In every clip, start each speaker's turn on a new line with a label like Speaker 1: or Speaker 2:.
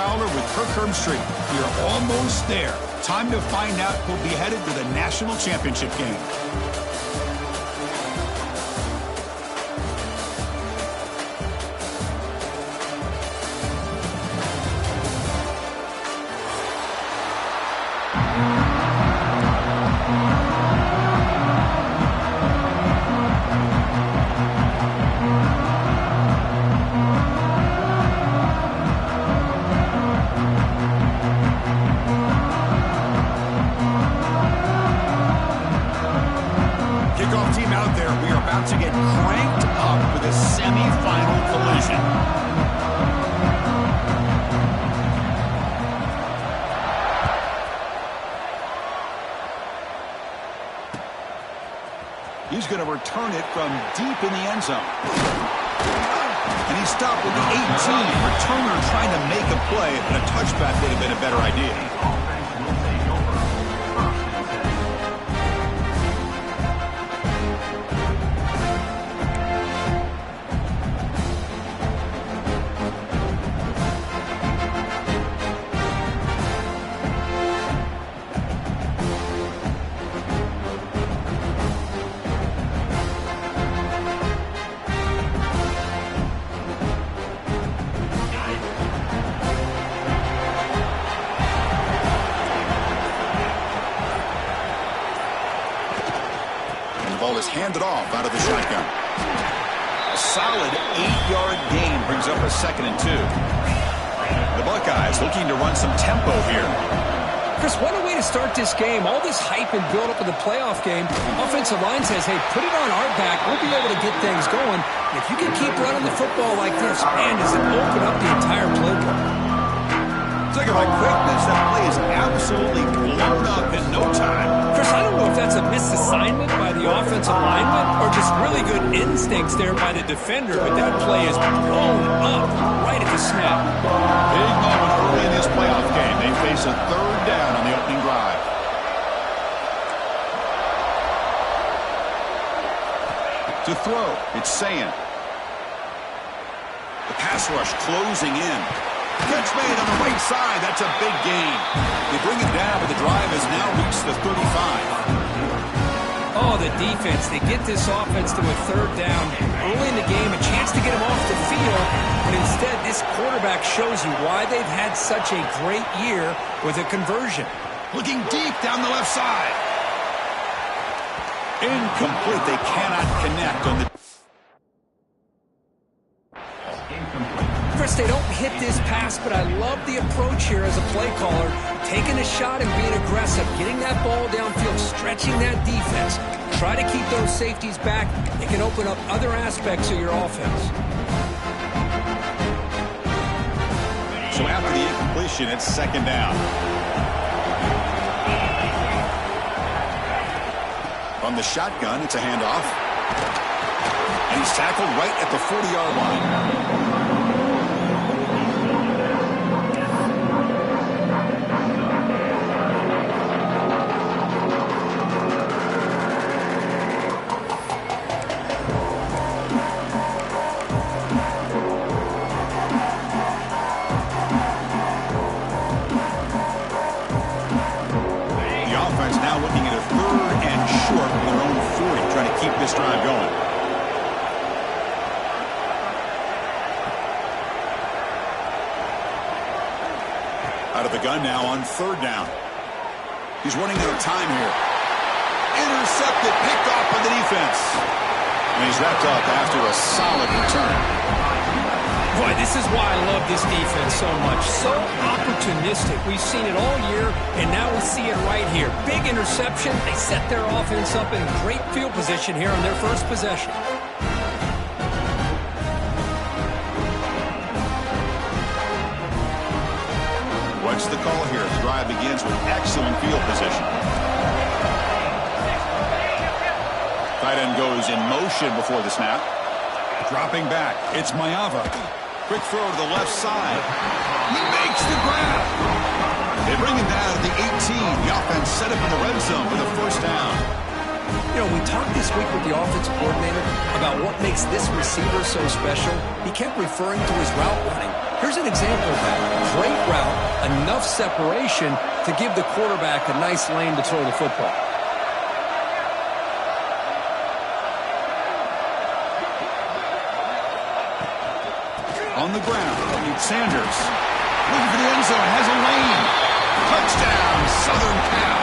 Speaker 1: Fowler with Kirk Herbstreit. You're almost there. Time to find out who'll be headed to the national championship game. To get cranked up with a semi-final collision. He's going to return it from deep in the end zone. And he stopped with the 18. Returner trying to make a play, but a touchback would have been a better idea. Handed off out of the shotgun. A solid 8-yard gain brings up a 2nd and 2. The Buckeyes looking to run some tempo here.
Speaker 2: Chris, what a way to start this game. All this hype and build up of the playoff game. Offensive line says, hey, put it on our back. We'll be able to get things going. And if you can keep running the football like this, man, does it open up the entire playbook.
Speaker 1: Talking about quickness, that play is absolutely blown up in no time.
Speaker 2: Chris, I don't know if that's a misassignment by the offensive lineman or just really good instincts there by the defender, but that play is blown up right at the snap.
Speaker 1: Big moment early in this playoff game. They face a 3rd down on the opening drive. To throw, it's Sayan. The pass rush closing in. Catch made on the right side. That's a big gain. They bring it down, but the drive has now reached the 35.
Speaker 2: Oh, the defense. They get this offense to a 3rd down. Early in the game, a chance to get them off the field. But instead, this quarterback shows you why they've had such a great year with a conversion.
Speaker 1: Looking deep down the left side. Incomplete. They cannot connect on the...
Speaker 2: Chris, they don't hit this pass, but I love the approach here as a play caller. Taking a shot and being aggressive, getting that ball downfield, stretching that defense. Try to keep those safeties back. It can open up other aspects of your offense.
Speaker 1: So after the incompletion, it's 2nd down. From the shotgun, it's a handoff. And he's tackled right at the 40-yard line. This drive going. Out of the gun now on 3rd down. He's running out of time here. Intercepted, picked off by the defense. And he's wrapped up after a solid return.
Speaker 2: Boy, this is why I love this defense so much. So opportunistic. We've seen it all year, and now we see it right here. Big interception. They set their offense up in great field position here on their first possession.
Speaker 1: What's the call here? The drive begins with excellent field position. Tight end goes in motion before the snap. Dropping back, it's Maiava. Quick throw to the left side. He makes the grab. They bring him down at the 18. The offense set up in the red zone for the 1st down.
Speaker 2: You know, we talked this week with the offensive coordinator about what makes this receiver so special. He kept referring to his route running. Here's an example of that. Great route. enough separation to give the quarterback a nice lane to throw the football.
Speaker 1: On the ground, Sanders. Looking for the end zone, has a lane. Touchdown, Southern Cal,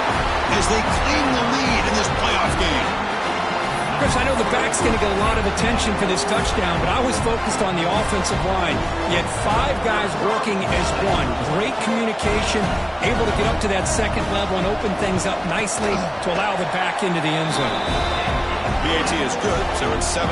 Speaker 1: as they claim the lead in this playoff game.
Speaker 2: Chris, I know the back's going to get a lot of attention for this touchdown, but I was focused on the offensive line. You had 5 guys working as one. Great communication, able to get up to that second level and open things up nicely to allow the back into the end zone.
Speaker 1: BAT is good, so it's 7-0.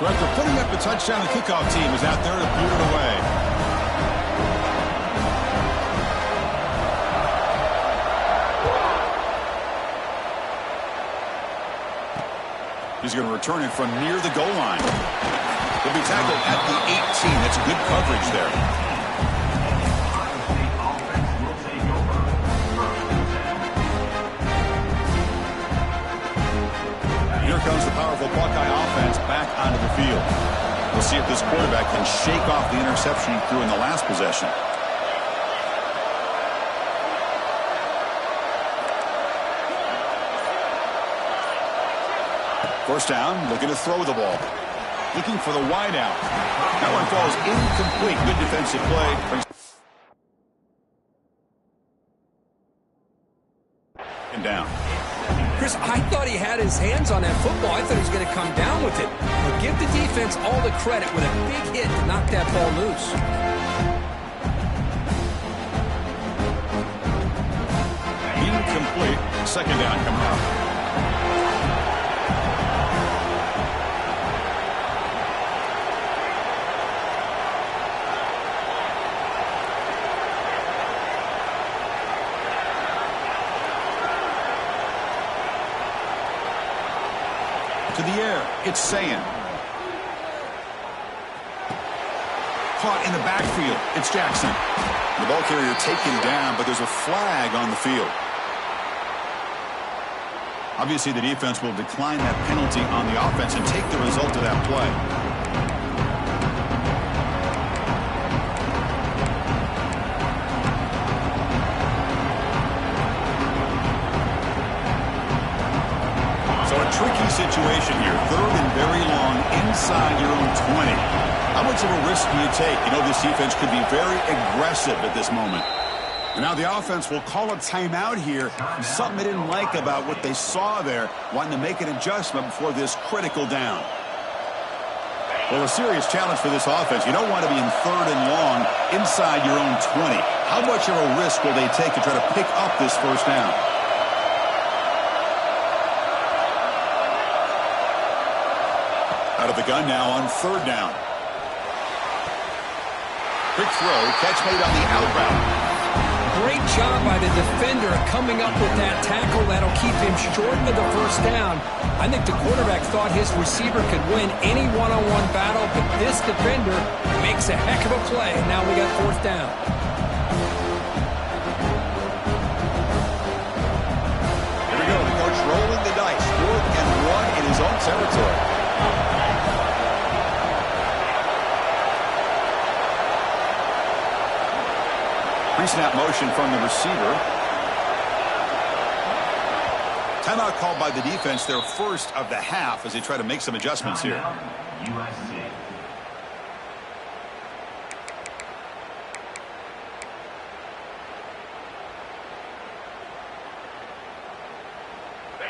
Speaker 1: So after putting up the touchdown, the kickoff team is out there to boot it away. He's going to return it from near the goal line. He'll be tackled at the 18. That's good coverage there. Here comes the powerful Buckeye offense back onto the field. We'll see if this quarterback can shake off the interception he threw in the last possession. First down, looking to throw the ball. Looking for the wide out. That one falls incomplete. Good defensive play. And down.
Speaker 2: Chris, I thought he had his hands on that football. I thought he was going to come down with it. But give the defense all the credit with a big hit to knock that ball loose.
Speaker 1: Incomplete. Second down coming up. To the air, it's Sayin. Caught in the backfield, it's Jackson. The ball carrier taken down, but there's a flag on the field. Obviously, the defense will decline that penalty on the offense and take the result of that play. Tricky situation here. Third and very long inside your own 20. How much of a risk do you take? You know, this defense could be very aggressive at this moment. And now the offense will call a timeout here. Something they didn't like about what they saw there, wanting to make an adjustment before this critical down. Well, a serious challenge for this offense. You don't want to be in third and long inside your own 20. How much of a risk will they take to try to pick up this first down? Out of the gun now on third down. Quick throw, catch made on the out route.
Speaker 2: Great job by the defender coming up with that tackle that'll keep him short of the first down. I think the quarterback thought his receiver could win any one-on-one battle, but this defender makes a heck of a play. Now we got fourth down.
Speaker 1: Here we go, the coach rolling the dice. 4th and 1 in his own territory. Pre-snap motion from the receiver. Timeout called by the defense, their first of the half, as they try to make some adjustments here.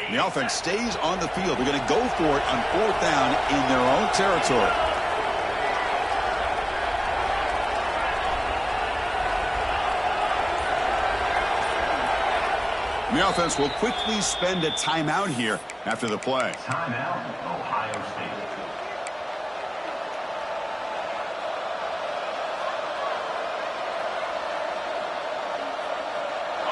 Speaker 1: And the offense stays on the field. They're going to go for it on fourth down in their own territory. The offense will quickly spend a timeout here after the play.
Speaker 3: Timeout, Ohio State.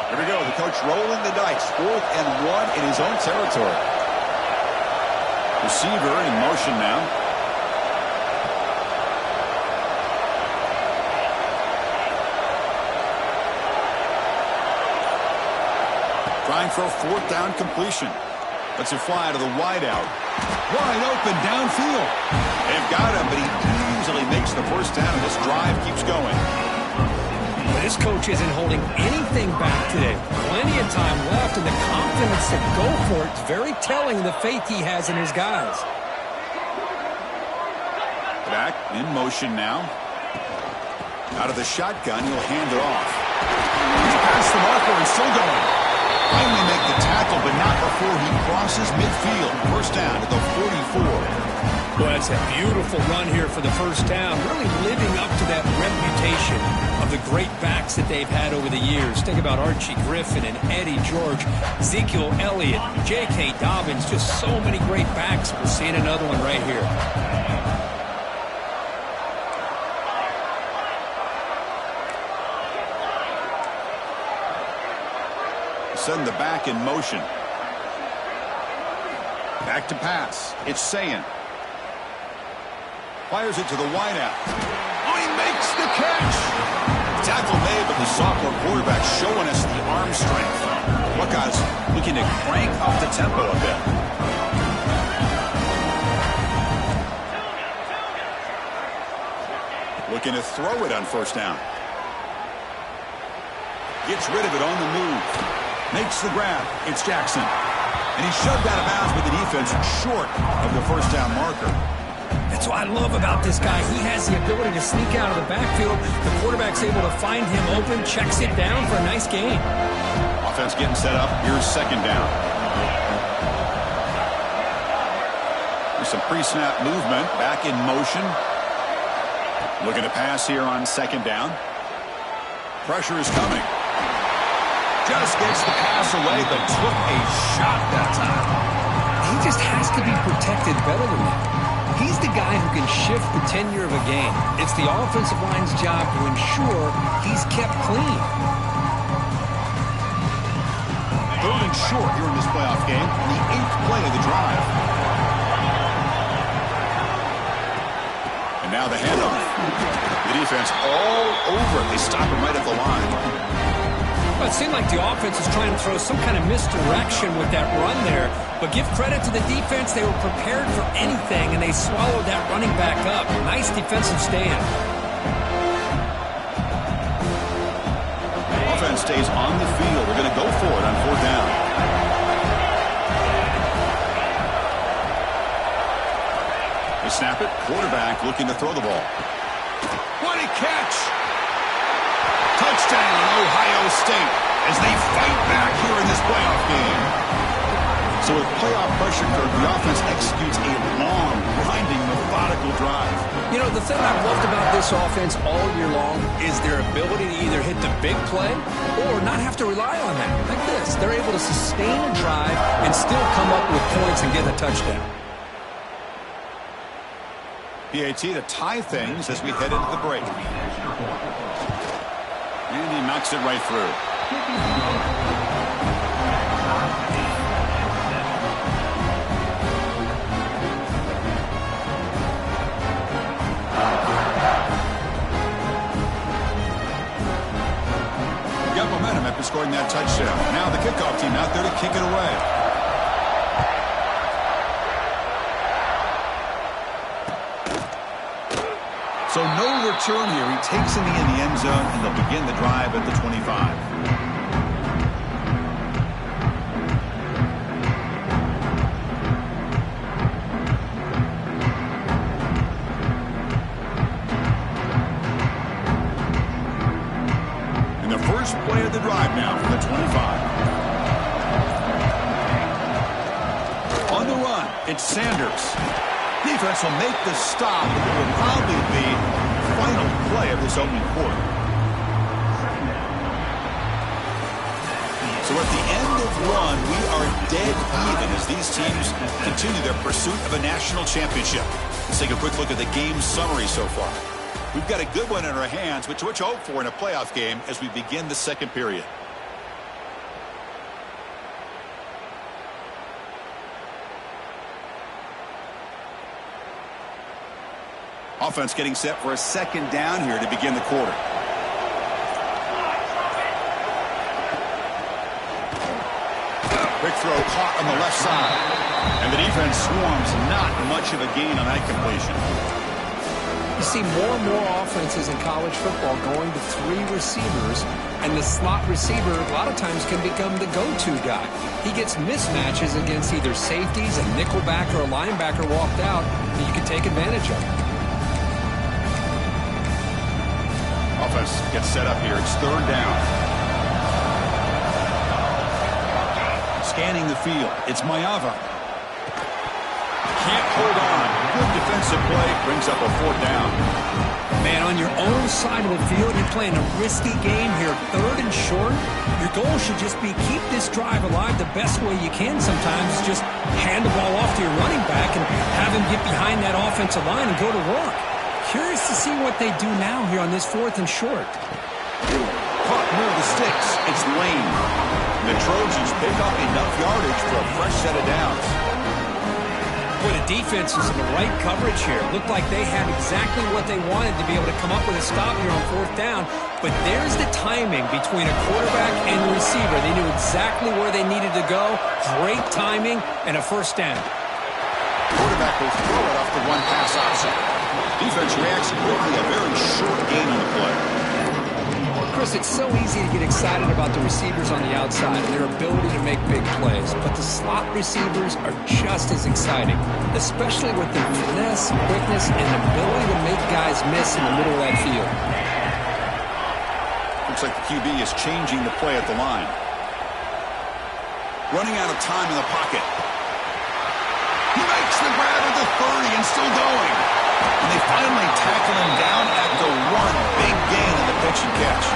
Speaker 1: Here we go. The coach rolling the dice. 4th and 1 in his own territory. Receiver in motion now. Trying for a fourth down completion. Lets it fly to the wideout. Wide open downfield. They've got him, but he easily makes the first down, and this drive keeps going.
Speaker 2: This coach isn't holding anything back today. Plenty of time left, and the confidence to go for it is very telling of the faith he has in his guys.
Speaker 1: Back in motion now. Out of the shotgun, he'll hand it off. He's past the marker and still going. Finally make the tackle, but not before he crosses midfield. First down at the 44.
Speaker 2: Well, that's a beautiful run here for the first down, really living up to that reputation of the great backs that they've had over the years. Think about Archie Griffin and Eddie George, Ezekiel Elliott, J.K. Dobbins, just so many great backs. We're seeing another one right here.
Speaker 1: Send the back in motion. Back to pass. It's Sayin. Fires it to the wideout. Oh, he makes the catch. Tackle made, but the sophomore quarterback showing us the arm strength. Buckeyes looking to crank up the tempo a bit. Looking to throw it on first down. Gets rid of it on the move. Makes the grab. It's Jackson. And he's shoved out of bounds with the defense short of the first down marker.
Speaker 2: That's what I love about this guy. He has the ability to sneak out of the backfield. The quarterback's able to find him open, checks it down for a nice gain.
Speaker 1: Offense getting set up. Here's second down. There's some pre-snap movement. Back in motion. Looking to pass here on second down. Pressure is coming. Just gets the pass away, but took a shot that time.
Speaker 2: He just has to be protected better than that. He's the guy who can shift the tenure of a game. It's the offensive line's job to ensure he's kept clean.
Speaker 1: Third and short here in this playoff game, the 8th play of the drive. And now the handoff. The defense all over it. They stop him right at the line.
Speaker 2: Well, it seemed like the offense was trying to throw some kind of misdirection with that run there. But give credit to the defense. They were prepared for anything, and they swallowed that running back up. Nice defensive stand.
Speaker 1: Offense stays on the field. They're going to go for it on fourth down. They snap it. Quarterback looking to throw the ball. What a catch! Touchdown, Ohio State, as they fight back here in this playoff game. So with playoff pressure curve, the offense executes a long, grinding, methodical drive.
Speaker 2: You know, the thing I've loved about this offense all year long is their ability to either hit the big play or not have to rely on that. Like this, they're able to sustain a drive and still come up with points and get a touchdown.
Speaker 1: PAT to tie things as we head into the break. And he knocks it right through. We got momentum after scoring that touchdown. Now the kickoff team out there to kick it away. So no return here. He takes it in the end zone, and they'll begin the drive at the 25. And the first play of the drive now from the 25. On the run, it's Sanders. Defense will make the stop, and it will probably be the final play of this opening quarter. So at the end of one, we are dead even as these teams continue their pursuit of a national championship. Let's take a quick look at the game summary so far. We've got a good one in our hands, which to hope for in a playoff game as we begin the second period. Offense getting set for a second down here to begin the quarter. Quick throw caught on the left side. And the defense swarms, not much of a gain on that completion.
Speaker 2: You see more and more offenses in college football going to 3 receivers, and the slot receiver a lot of times can become the go-to guy. He gets mismatches against either safeties, a nickelback, or a linebacker walked out that you can take advantage of.
Speaker 1: Offense gets set up here. It's 3rd down. Scanning the field. It's Maiava. Can't hold on. Good defensive play. Brings up a 4th down.
Speaker 2: Man, on your own side of the field, you're playing a risky game here. 3rd and short. Your goal should just be keep this drive alive the best way you can sometimes. Just hand the ball off to your running back and have him get behind that offensive line and go to work. Curious to see what they do now here on this 4th and short.
Speaker 1: Caught near the sticks. It's Lane. The Trojans pick up enough yardage for a fresh set of downs.
Speaker 2: Boy, the defense was in the right coverage here. Looked like they had exactly what they wanted to be able to come up with a stop here on 4th down. But there's the timing between a quarterback and the receiver. They knew exactly where they needed to go. Great timing and a 1st down.
Speaker 1: Quarterback will throw it off the one pass option. Defense reacts quickly. A very short gain on the play.
Speaker 2: Chris, it's so easy to get excited about the receivers on the outside and their ability to make big plays, but the slot receivers are just as exciting, especially with their finesse, quickness, and ability to make guys miss in the middle of that field.
Speaker 1: Looks like the QB is changing the play at the line. Running out of time in the pocket. He makes the grab at the 30 and still going. And they finally tackle him down at the 1. Big gain on the pitch and catch.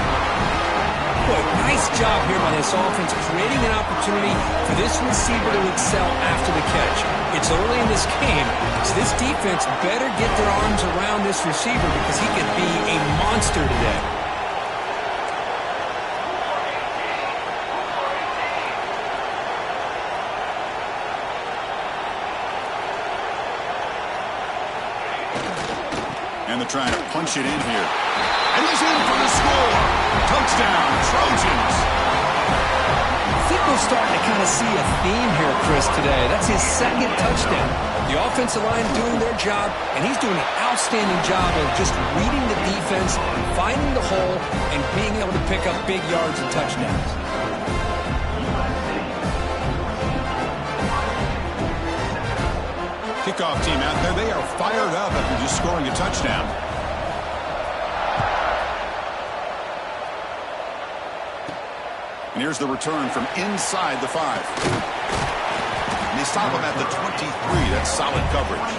Speaker 2: Boy, nice job here by this offense, creating an opportunity for this receiver to excel after the catch. It's early in this game, so this defense better get their arms around this receiver because he could be a monster today.
Speaker 1: And they're trying to punch it in here. And he's in for the score. Touchdown, Trojans.
Speaker 2: I think we're starting to kind of see a theme here, Chris, today. That's his 2nd touchdown. The offensive line doing their job, and he's doing an outstanding job of just reading the defense, finding the hole, and being able to pick up big yards and touchdowns.
Speaker 1: Kickoff team out there. They are fired up after just scoring a touchdown. And here's the return from inside the 5. And they stop him at the 23. That's solid coverage.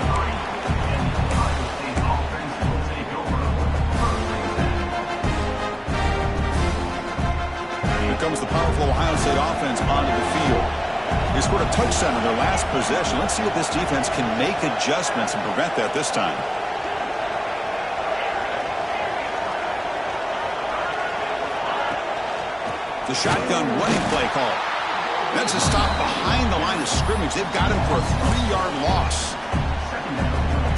Speaker 1: Here comes the powerful Ohio State offense onto the field. They scored a touchdown in their last possession. Let's see if this defense can make adjustments and prevent that this time. The shotgun running play call. That's a stop behind the line of scrimmage. They've got him for a 3-yard loss.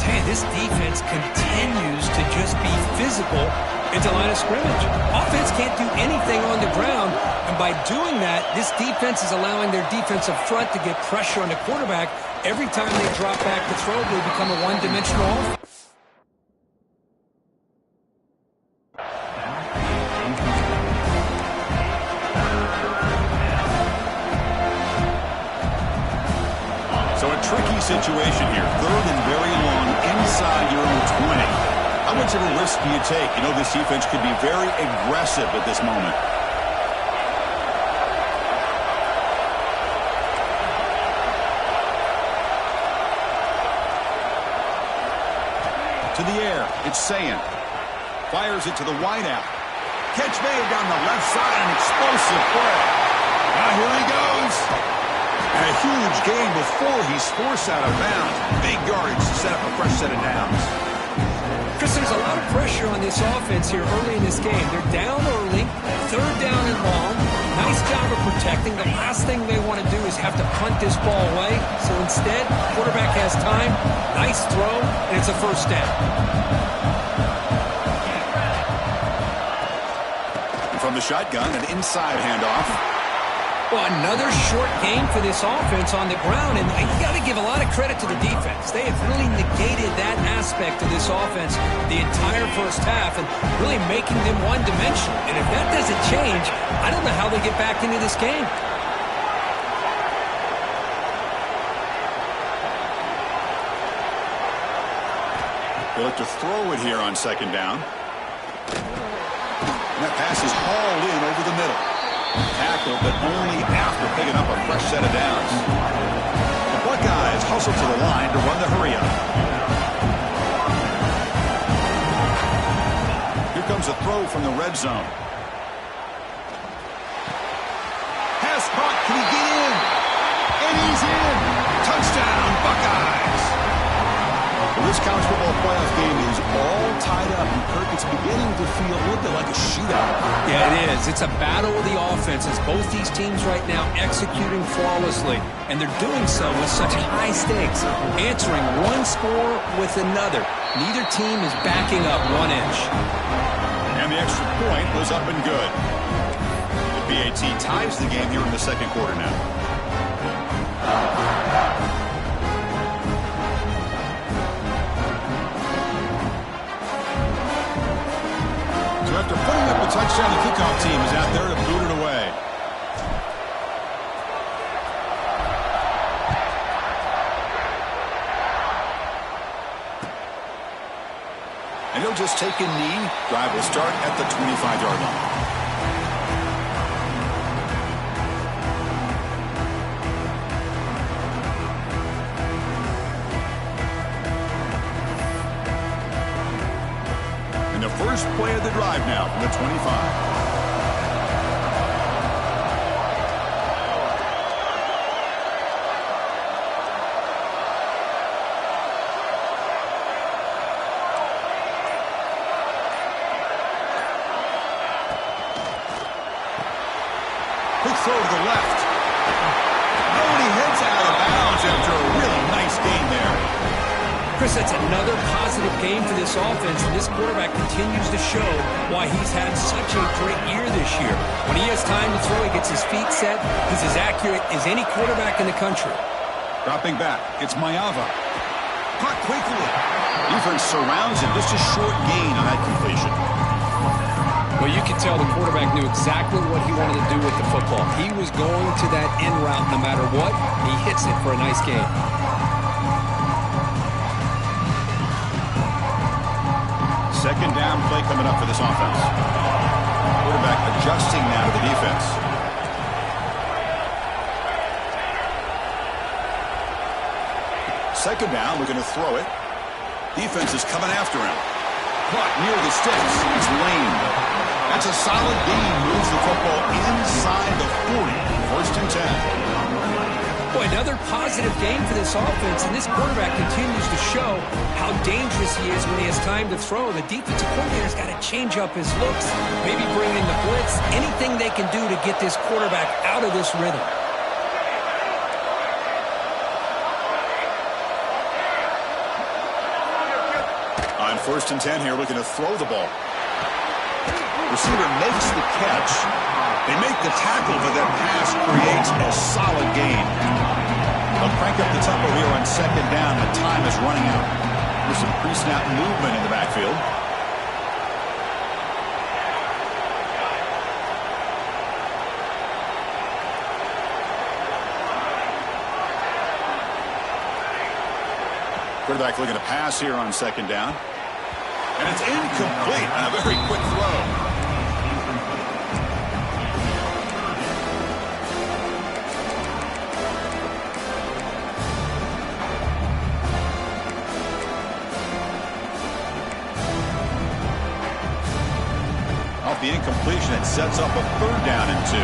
Speaker 2: Hey, this defense continues to just be physical into line of scrimmage. Offense can't do anything on the ground, and by doing that, this defense is allowing their defensive front to get pressure on the quarterback. Every time they drop back to throw, they become a one-dimensional offense.
Speaker 1: So a tricky situation here. 3rd and very long inside your own 20. How much of a risk do you take? You know, this defense could be very aggressive at this moment. To the air, it's Sayin. Fires it to the wideout. Catch made down the left side, an explosive play. Now here he goes. And a huge gain before he's forced out of bounds. Big yardage to set up a fresh set of downs.
Speaker 2: Chris, there's a lot of pressure on this offense here early in this game. They're down early, 3rd down and long. Nice job of protecting. The last thing they want to do is have to punt this ball away. So instead, quarterback has time. Nice throw, and it's a 1st down.
Speaker 1: And from the shotgun, an inside handoff.
Speaker 2: Well, another short game for this offense on the ground, and you got to give a lot of credit to the defense. They have really negated that aspect of this offense the entire first half and really making them one-dimensional. And if that doesn't change, I don't know how they get back into this game.
Speaker 1: They look to throw it here on second down. And that pass is hauled in over the middle. Tackle, but only after picking up a fresh set of downs. The Buckeyes hustle to the line to run the hurry-up. Here comes a throw from the red zone. Pass caught. Can he get in? And he's in. Touchdown, Buckeyes. Well, this college football playoff game is all tied up, and Kirk, it's beginning to feel a little bit like a shootout.
Speaker 2: Yeah, it is. It's a battle of the offenses. Both these teams right now executing flawlessly, and they're doing so with such high stakes, answering one score with another. Neither team is backing up 1 inch.
Speaker 1: And the extra point was up and good. The BAT ties the game here in the second quarter now. After putting up a touchdown, the kickoff team is out there to boot it away. And he'll just take a knee. Drive will start at the 25-yard line. First play of the drive now from the 25. Quick throw to the left. Oh, and he heads out of bounds after a really nice gain there.
Speaker 2: Chris, that's another positive game for this offense, and this quarterback continues to show why he's had such a great year this year. When he has time to throw, he gets his feet set. He's as accurate as any quarterback in the country.
Speaker 1: Dropping back, it's Maiava. Caught quickly. Defense surrounds him. Just a short gain on that completion.
Speaker 2: Well, you could tell the quarterback knew exactly what he wanted to do with the football. He was going to that end route no matter what. He hits it for a nice gain.
Speaker 1: Second down play coming up for this offense. Quarterback adjusting now to the defense. Second down, looking to throw it. Defense is coming after him. Caught near the sticks. It's Lane. That's a solid gain. Moves the football inside the 40. First and 10.
Speaker 2: Boy, another positive game for this offense, and this quarterback continues to show how dangerous he is when he has time to throw. The defensive coordinator's got to change up his looks, maybe bring in the blitz, anything they can do to get this quarterback out of this rhythm.
Speaker 1: On first and 10 here, looking to throw the ball. Receiver makes the catch. They make the tackle, but that pass creates a solid gain. They'll crank up the tempo here on second down. The time is running out. There's some pre-snap movement in the backfield. Quarterback looking to pass here on second down. And it's incomplete on a very quick throw. Off the incompletion, it sets up a third down and 2.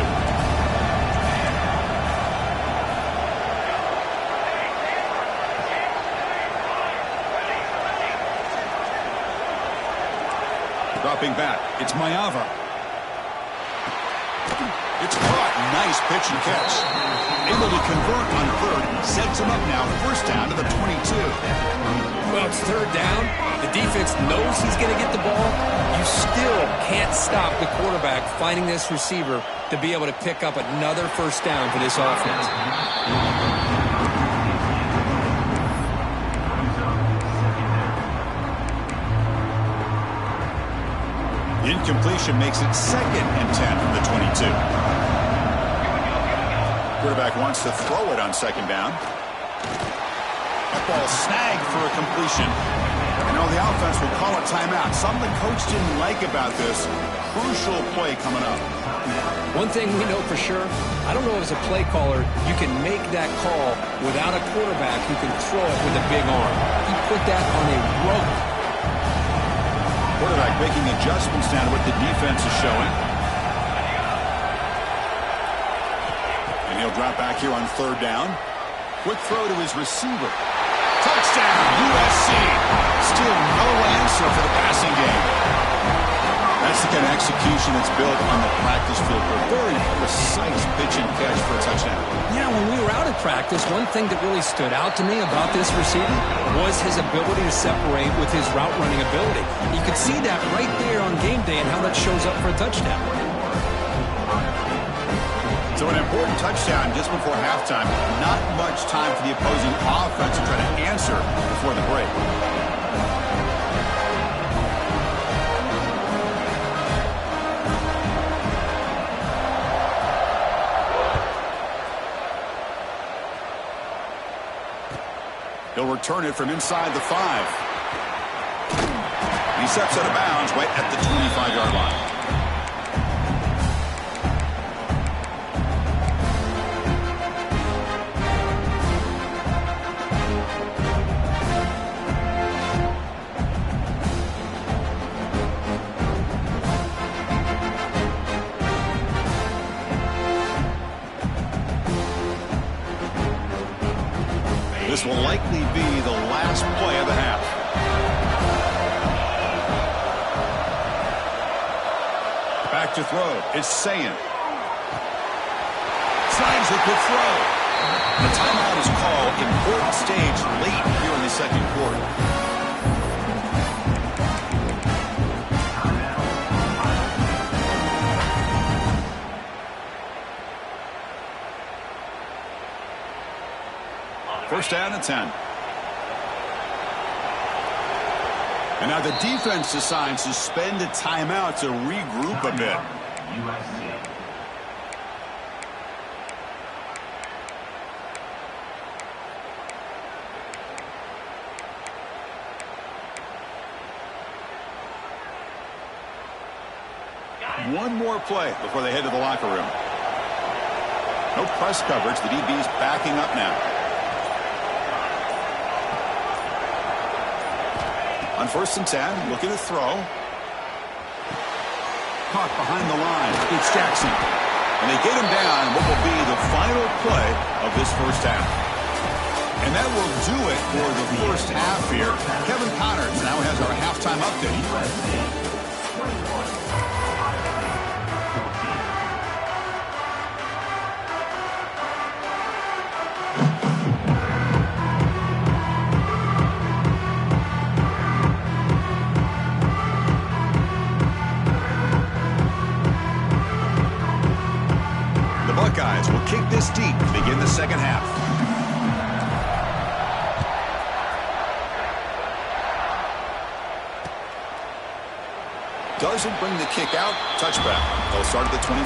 Speaker 1: Dropping back, it's Maiava. It's caught Nice pitch and catch. Able to convert on third. Sets him up now. First down to the 22.
Speaker 2: Well, it's third down. The defense knows he's going to get the ball. You still can't stop the quarterback finding this receiver to be able to pick up another first down for this offense.
Speaker 1: The incompletion makes it 2nd and 10 from the 22. Quarterback wants to throw it on 2nd down. That ball snagged for a completion. You know, the offense will call a timeout. Something the coach didn't like about this. Crucial play coming up.
Speaker 2: One thing we know for sure, I don't know as a play caller, you can make that call without a quarterback who can throw it with a big arm. He put that on a rope.
Speaker 1: Quarterback making adjustments now to what the defense is showing. And he'll drop back here on 3rd down. Quick throw to his receiver. Touchdown, USC. Still no answer for the passing game. That's the kind of execution that's built on the practice field. A very precise pitch and catch for a touchdown.
Speaker 2: Yeah, when we were out at practice, one thing that really stood out to me about this receiver was his ability to separate with his route running ability. You could see that right there on game day and how that shows up for a touchdown.
Speaker 1: So an important touchdown just before halftime. Not much time for the opposing offense to try to answer before the break. He'll return it from inside the 5. He steps out of bounds right at the 25-yard line. This will likely be the last play of the half. Back to throw. It's Sayin. Slides with the throw. The timeout is called. Important stage late here in the 2nd quarter. First down and 10. And now the defense decides to spend a timeout to regroup a bit. One more play before they head to the locker room. No press coverage. The DB's backing up now. On 1st and 10, looking to throw. Caught behind the line. It's Jackson. And they get him down in what will be the final play of this first half. And that will do it for the first half here. Kevin Connors now has our halftime update. Buckeyes will kick this deep to begin the 2nd half. Doesn't bring the kick out. Touchback. They'll start at the 25.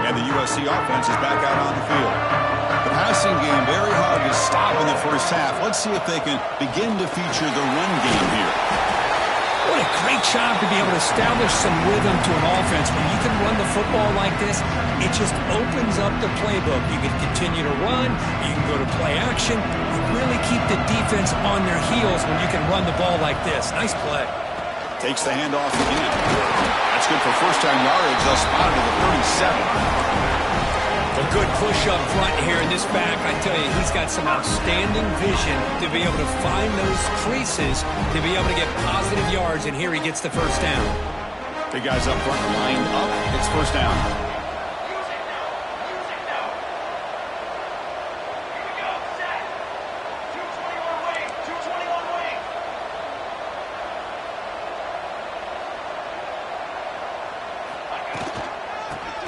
Speaker 1: And the USC offense is back out on the field. The passing game very hard to stop in the first half. Let's see if they can begin to feature the run game here.
Speaker 2: What a great job to be able to establish some rhythm to an offense. When you can run the football like this, it just opens up the playbook. You can continue to run. You can go to play action. You really keep the defense on their heels when you can run the ball like this. Nice play.
Speaker 1: Takes the handoff again. That's good for first-down yardage. They'll spot it at the 37.
Speaker 2: Well, good push up front here in this back. I tell you, he's got some outstanding vision to be able to find those creases, to be able to get positive yards, and here he gets the first down.
Speaker 1: The guys up front lined up. It's first down.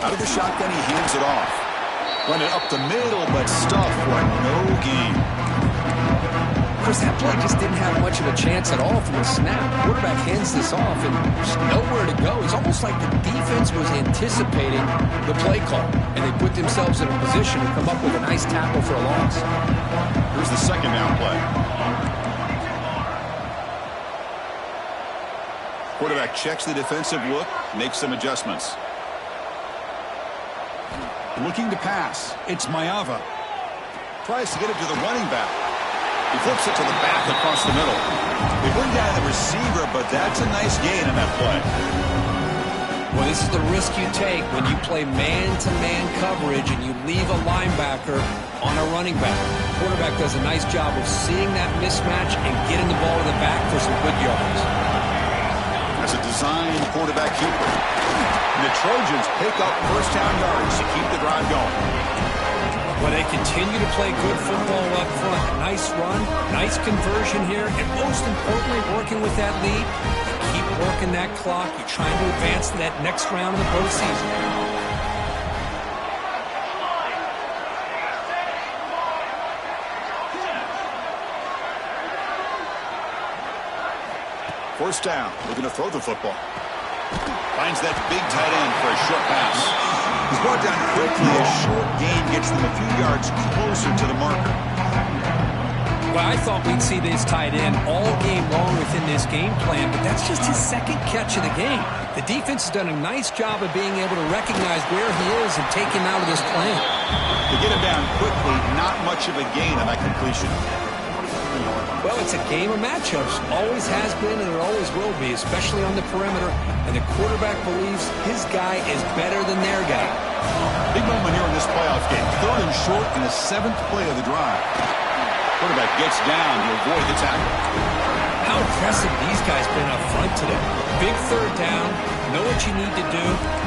Speaker 1: Out of the shotgun, he hands it off. Run it up the middle, but stuff for no gain.
Speaker 2: Chris, that play just didn't have much of a chance at all from the snap. The quarterback hands this off, and there's nowhere to go. It's almost like the defense was anticipating the play call, and they put themselves in a position to come up with a nice tackle for a loss.
Speaker 1: Here's the second down play. Quarterback checks the defensive look, makes some adjustments. Looking to pass. It's Maiava. Tries to get it to the running back. He flips it to the back across the middle. They bring down the receiver, but that's a nice gain on that play.
Speaker 2: Well, this is the risk you take when you play man-to-man coverage and you leave a linebacker on a running back. The quarterback does a nice job of seeing that mismatch and getting the ball to the back for some good yards.
Speaker 1: That's a designed quarterback keeper. And the Trojans pick up first down yards to keep the drive going.
Speaker 2: Well, they continue to play good football up front. Nice run, nice conversion here, and most importantly, working with that lead. You keep working that clock. You're trying to advance to that next round of the postseason.
Speaker 1: First down, looking to throw the football. Finds that big tight end for a short pass. He's brought down quickly. A short gain gets them a few yards closer to the marker.
Speaker 2: Well, I thought we'd see this tight end all game long within this game plan, but that's just his second catch of the game. The defense has done a nice job of being able to recognize where he is and take him out of this plan.
Speaker 1: They get him down quickly, not much of a gain on that completion.
Speaker 2: Well, it's a game of matchups. Always has been and it always will be, especially on the perimeter. And the quarterback believes his guy is better than their guy.
Speaker 1: Big moment here in this playoff game. Third and short in the 7th play of the drive. Quarterback gets down to avoid the tackle.
Speaker 2: How impressive these guys been up front today. Big third down. Know what you need to do.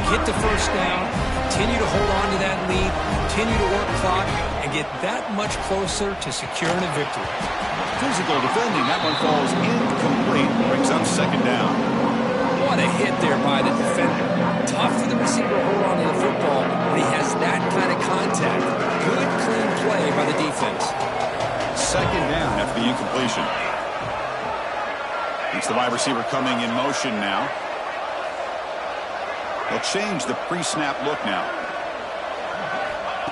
Speaker 2: Get the first down. Continue to hold on to that lead. Continue to work clock. And get that much closer to securing a victory.
Speaker 1: Physical defending. That one falls incomplete. Brings up second down.
Speaker 2: What a hit there by the defender. Tough for the receiver to hold on to the football when he has that kind of contact. Good, clean play by the defense.
Speaker 1: Second down after the incompletion. It's the wide receiver coming in motion now. They'll change the pre-snap look now.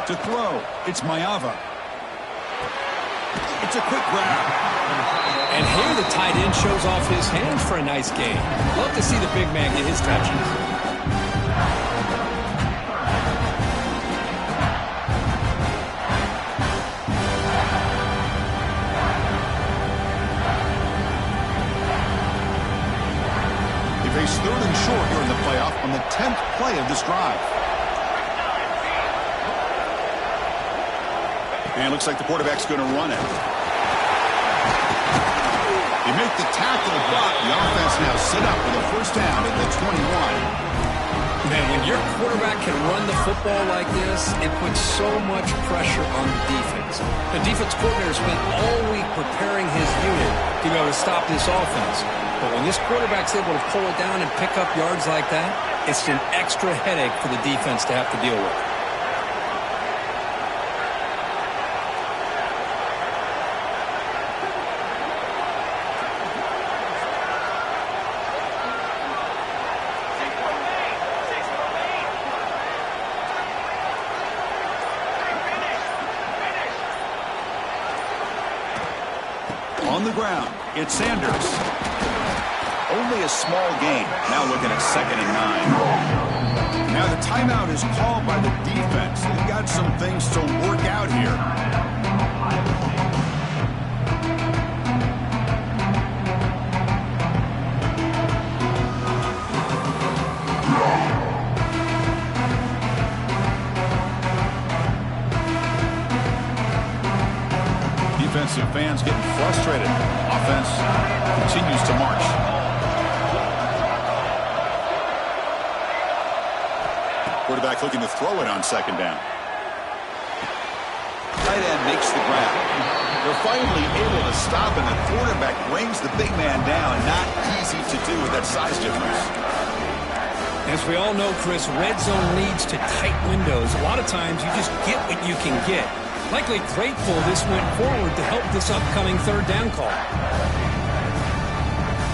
Speaker 1: To throw, it's Maiava. It's a quick grab.
Speaker 2: And here the tight end shows off his hands for a nice gain. Love to see the big man get his touches.
Speaker 1: They face third and short here in the playoff on the 10th play of this drive. And it looks like the quarterback's going to run it. They make the tackle, but the offense now set up with a first down at the 21.
Speaker 2: Man, when your quarterback can run the football like this, it puts so much pressure on the defense. The defense coordinator spent all week preparing his unit to be able to stop this offense. But when this quarterback's able to pull it down and pick up yards like that, it's an extra headache for the defense to have to deal with.
Speaker 1: On the ground, it's Sanders. Only a small gain. Now looking at 2nd and 9. Now the timeout is called by the defense. They've got some things to work out here. fans getting frustrated. Offense continues to march. Quarterback looking to throw it on second down. Tight end makes the grab. They're finally able to stop, and the quarterback brings the big man down. Not easy to do with that size difference.
Speaker 2: As we all know, Chris, red zone leads to tight windows. A lot of times you just get what you can get. Likely grateful this went forward to help this upcoming third down call.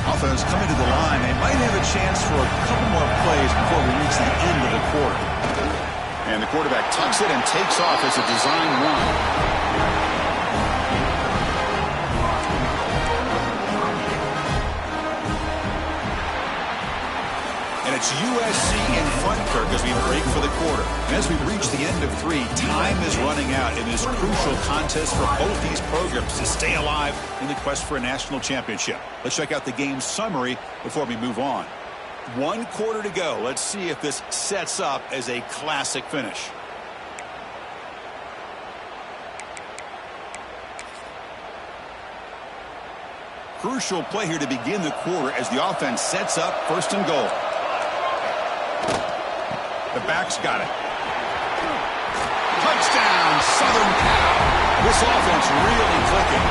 Speaker 1: Offense coming to the line. They might have a chance for a couple more plays before we reach the end of the quarter. And the quarterback tucks it and takes off as a design run. And it's USC in front, Kirk, as we break for the quarter. And as we reach the end of 3, time is running out in this crucial contest for both these programs to stay alive in the quest for a national championship. Let's check out the game summary before we move on. 1 quarter to go. Let's see if this sets up as a classic finish. Crucial play here to begin the quarter as the offense sets up 1st and goal. The back's got it. Touchdown, Southern Cal. This offense really clicking.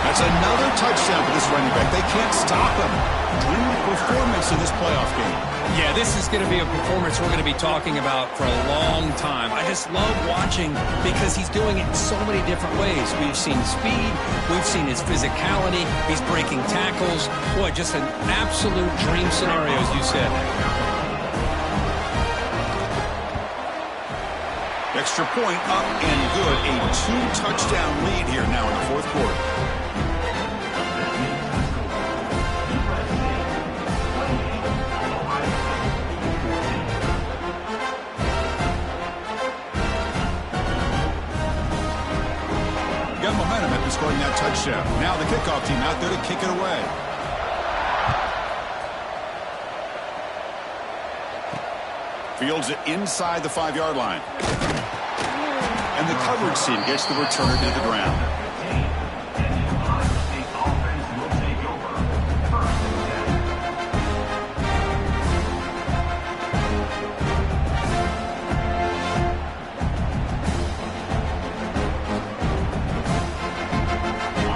Speaker 1: That's another touchdown for this running back. They can't stop him. Dream performance in this playoff game.
Speaker 2: Yeah, this is going to be a performance we're going to be talking about for a long time. I just love watching because he's doing it in so many different ways. We've seen speed. We've seen his physicality. He's breaking tackles. Boy, just an absolute dream scenario, as you said.
Speaker 1: Extra point up and good. A 2-touchdown lead here now in the 4th quarter. Got momentum after scoring that touchdown. Now the kickoff team out there to kick it away. Fields it inside the 5-yard line. And the coverage team gets the returner to the ground.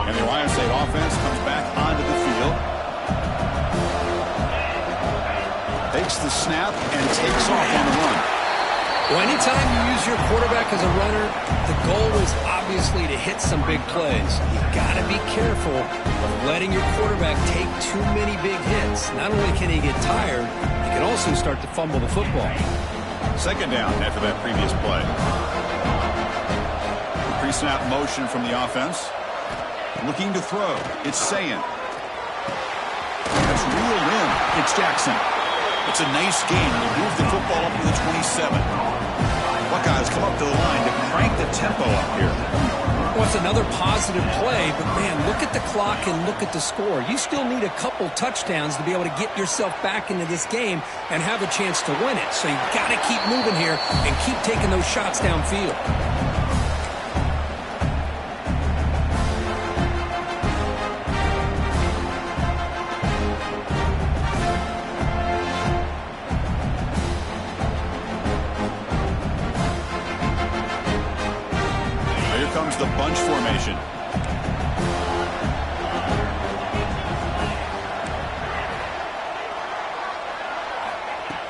Speaker 1: And the Ohio State offense comes back onto the field. Takes the snap and takes off on the run.
Speaker 2: Well, anytime you use your quarterback as a runner, the goal is obviously to hit some big plays. You've got to be careful of letting your quarterback take too many big hits. Not only can he get tired, he can also start to fumble the football.
Speaker 1: 2nd down after that previous play. Pre-snap motion from the offense. Looking to throw. It's Sayin. That's reeled in. It's Jackson. It's a nice game. They move the football up to the 27. Buckeyes come up to the line to crank the tempo up here.
Speaker 2: Well, it's another positive play, but man, look at the clock and look at the score. You still need a couple touchdowns to be able to get yourself back into this game and have a chance to win it. So you've got to keep moving here and keep taking those shots downfield.
Speaker 1: Comes the bunch formation.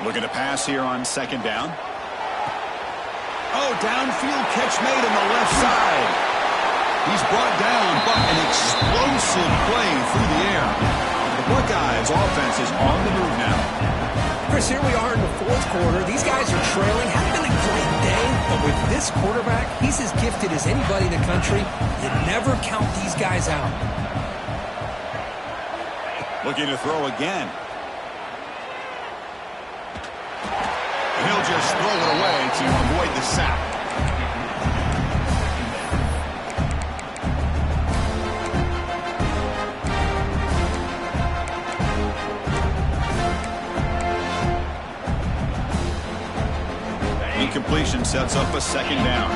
Speaker 1: Looking to pass here on 2nd down. Oh, downfield catch made on the left side. He's brought down, but an explosive play through the air. The Buckeyes offense is on the move now.
Speaker 2: Chris, here we are in the 4th quarter. These guys are trailing. Hasn't been a great day, but with this quarterback, he's as gifted as anybody in the country. You never count these guys out.
Speaker 1: Looking to throw again. And he'll just throw it away to avoid the sack. Incompletion sets up a 2nd down.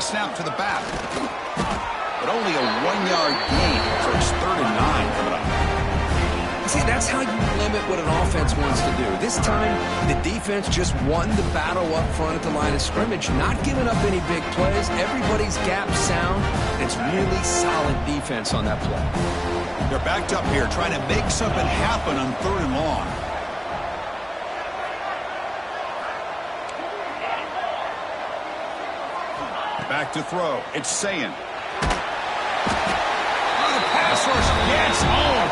Speaker 1: quarterback snap to the back. But only a 1-yard gain, so it's 3rd and 9 coming up.
Speaker 2: See, that's how you limit what an offense wants to do. This time, the defense just won the battle up front at the line of scrimmage, not giving up any big plays. Everybody's gap sound. It's really solid defense on that play.
Speaker 1: They're backed up here, trying to make something happen on 3rd and long. Back to throw. It's Sayin. Oh, the pass rush gets home.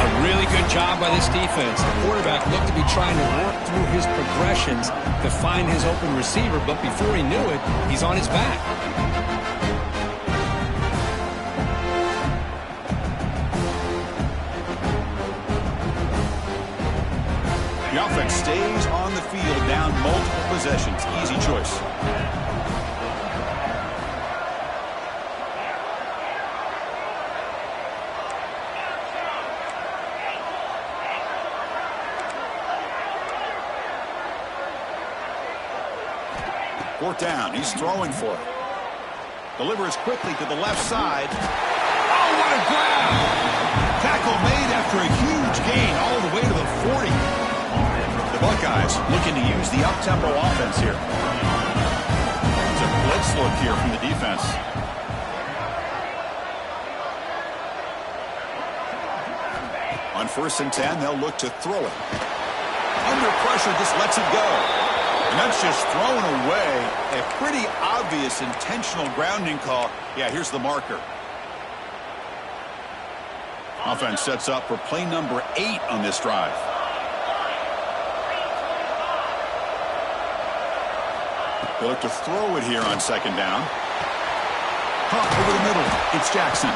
Speaker 2: A really good job by this defense. The quarterback looked to be trying to work through his progressions to find his open receiver, but before he knew it, he's on his back.
Speaker 1: The offense stays on the field, down multiple possessions. Easy choice. Fourth down. He's throwing for it. Delivers quickly to the left side. Oh, what a grab! Tackle made after a huge gain all the way to the 40. The Buckeyes looking to use the up-tempo offense here. It's a blitz look here from the defense. On 1st and 10, they'll look to throw it. Under pressure, just lets it go. And that's just thrown away. A pretty obvious intentional grounding call. Yeah, here's the marker. Offense sets up for play number 8 on this drive. They look to throw it here on 2nd down. Pump over the middle. It's Jackson.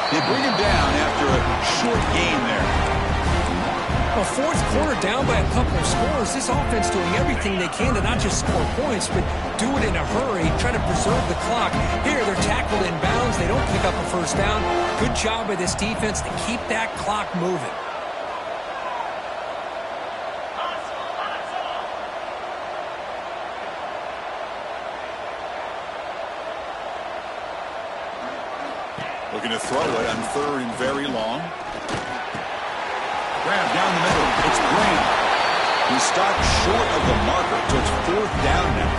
Speaker 1: They bring him down after a short gain there.
Speaker 2: Well, 4th quarter down by a couple of scores. This offense doing everything they can to not just score points, but do it in a hurry, try to preserve the clock. Here, they're tackled in bounds. They don't pick up a 1st down. Good job by this defense to keep that clock moving.
Speaker 1: Looking to throw it on 3rd and very long. Grab down the middle. It's Graham. He stopped short of the marker, so it's 4th down now.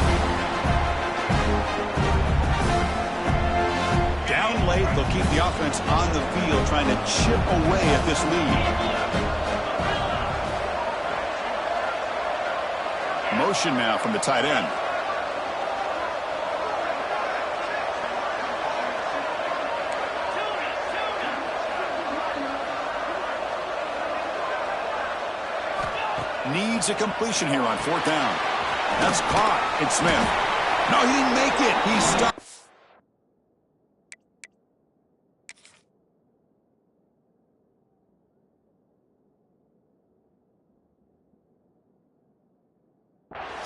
Speaker 1: Down late, they'll keep the offense on the field, trying to chip away at this lead. Motion now from the tight end. Needs a completion here on 4th down. That's caught. It's Smith. No, he didn't make it. He stopped.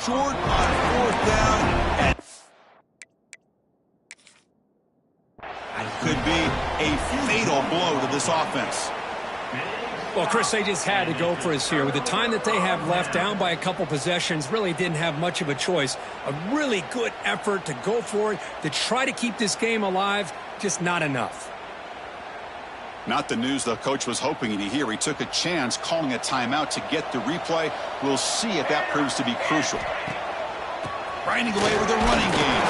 Speaker 1: Short on 4th down. And it could be a fatal blow to this offense.
Speaker 2: Well, Chris, they just had to go for us here. With the time that they have left, down by a couple possessions, really didn't have much of a choice. A really good effort to go for it, to try to keep this game alive, just not enough.
Speaker 1: Not the news the coach was hoping to hear. He took a chance calling a timeout to get the replay. We'll see if that proves to be crucial. Grinding away with a running game.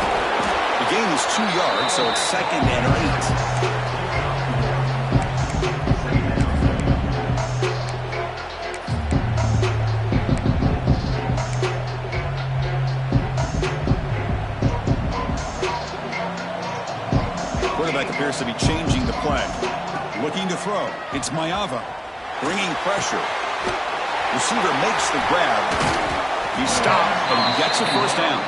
Speaker 1: The gain is 2 yards, so it's 2nd and 8. Quarterback appears to be changing the play. Looking to throw. It's Maiava. Bringing pressure. Receiver makes the grab. He stopped, but he gets a 1st down.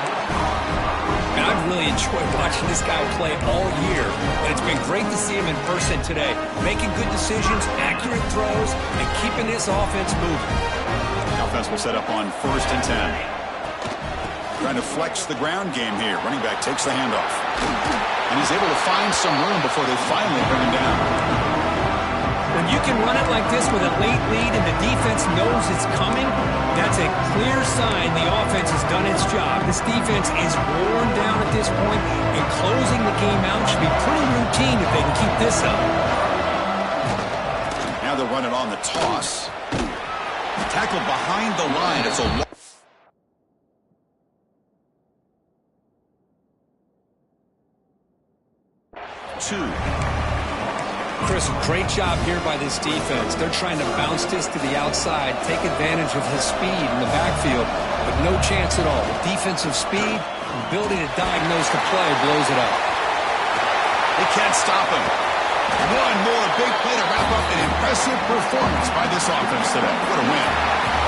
Speaker 2: And I've really enjoyed watching this guy play all year. And it's been great to see him in person today. Making good decisions, accurate throws, and keeping this offense moving.
Speaker 1: The offense will set up on 1st and 10. Trying to flex the ground game here. Running back takes the handoff. And he's able to find some room before they finally bring him down.
Speaker 2: When you can run it like this with a late lead and the defense knows it's coming, that's a clear sign the offense has done its job. This defense is worn down at this point, and closing the game out should be pretty routine if they can keep this up.
Speaker 1: Now they'll run it on the toss. Tackled behind the line. It's a 2.
Speaker 2: Chris, great job here by this defense. They're trying to bounce this to the outside, take advantage of his speed in the backfield, but no chance at all. The defensive speed, ability to diagnose the play, blows it up.
Speaker 1: They can't stop him. One more big play to wrap up an impressive performance by this offense today. What a win.